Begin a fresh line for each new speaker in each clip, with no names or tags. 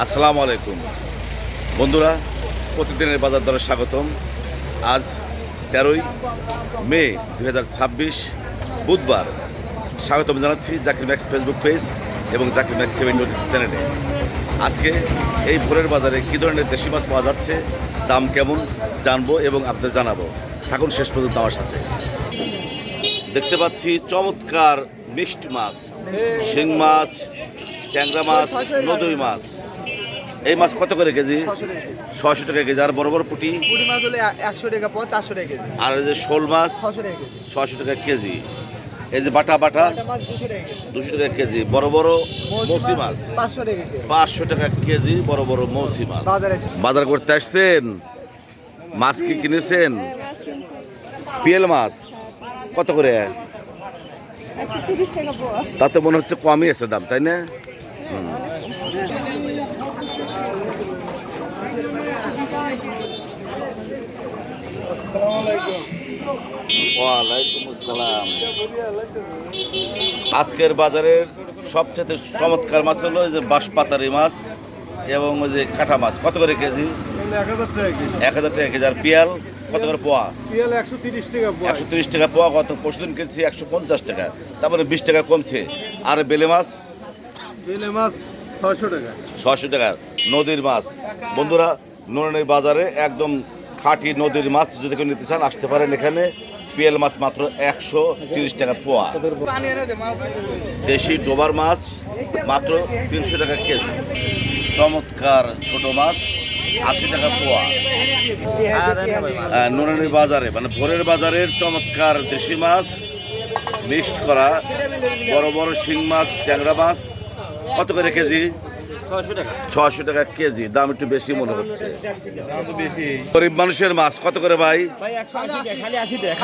আসসালামু আলাইকুম বন্ধুরা, প্রতিদিনের বাজার দরে স্বাগতম। আজ 13ই মে 2026 বুধবার। স্বাগতম জানাচ্ছি জাকির ম্যাক্স ফেসবুক পেজ এবং জাকির ম্যাক্স 7 চ্যানেলে। আজকে এই ভোরের বাজারে কী ধরনের দেশি মাছ পাওয়া যাচ্ছে, দাম কেমন জানবো এবং আপনাদের জানাবো। থাকুন শেষ পর্যন্ত আমার সাথে। দেখতে পাচ্ছি চমৎকার মিক্সড মাছ, শিং মাছ, ট্যাংরা মাছ, নদী মাছ। এই মাছ কত করে কেজি? 600 টাকা কেজি। আর বড় বড় পুঁটি
মাছ হলে 100 টাকা, 400 টাকা কেজি।
আর এই যে শোল মাছ 600 টাকা কেজি। এই যে বাটা বাটা 200 টাকা কেজি। বড় বড় মৌসি মাছ 500 টাকা কেজি। বড় বড় মৌসি মাছ। বাজার করতে আসছেন, মাছ কি কিনেছেন? পিয়েল মাছ কত করে?
130 টাকা পোয়া।
তাতে মনে হচ্ছে কমই আছে দাম, তাই না? ওয়ালাইকুম আসসালাম। আজকের বাজারের সবচেয়ে চমৎকার মাছ হলো যে বাঁশপাতারি মাছ এবং ওই যে কাঁটা মাছ। কত করে কেজি? 1000 টাকা কেজি। আর পিয়াল কত করে পোয়া? 130 টাকা পোয়া। কত পরশুদিন কিনছি 150 টাকা, তারপরে 20 টাকা কমছে। আর বেলে মাছ 600 টাকা। নদীর মাছ বন্ধুরা, নুরানির বাজারে একদম খাঁটি নদীর মাছ যদি কেউ নিতে চান আসতে পারেন এখানে। পিয়াল মাছ মাত্র 130 টাকা পোয়া। দেশি ডোবার মাছ মাত্র 300 টাকা কেজি। চমৎকার ছোট মাছ 80 টাকা পোয়া। নুরানির বাজারে মানে ভোরের বাজারের চমৎকার দেশি মাছ মিক্সড করা বড় বড় শিং মাছ, ট্যাংরা মাছ কত করে কেজি? 600 টাকা কেজি। দাম একটু বেশি মনে হচ্ছে। গরিব মানুষের মাছ কত করে ভাই? খালি 80 টাকা।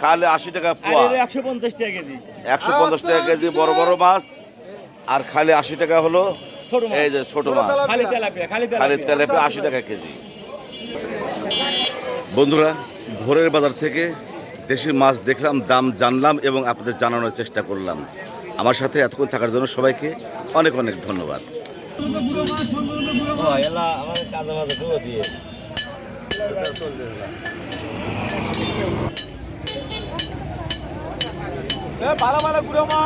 খালি 80 টাকা পোয়া।
150 টাকা কেজি।
150 টাকা কেজি বড় বড় মাছ। আর খালি 80 টাকা হলো এই যে ছোট মাছ। খালি তেলাপিয়া 80 টাকা কেজি। বন্ধুরা, ভোরের বাজার থেকে দেশি মাছ দেখলাম, দাম জানলাম এবং আপনাদের জানানোর চেষ্টা করলাম। আমার সাথে এতক্ষণ থাকার জন্য সবাইকে অনেক অনেক ধন্যবাদ।
ভালো ভালো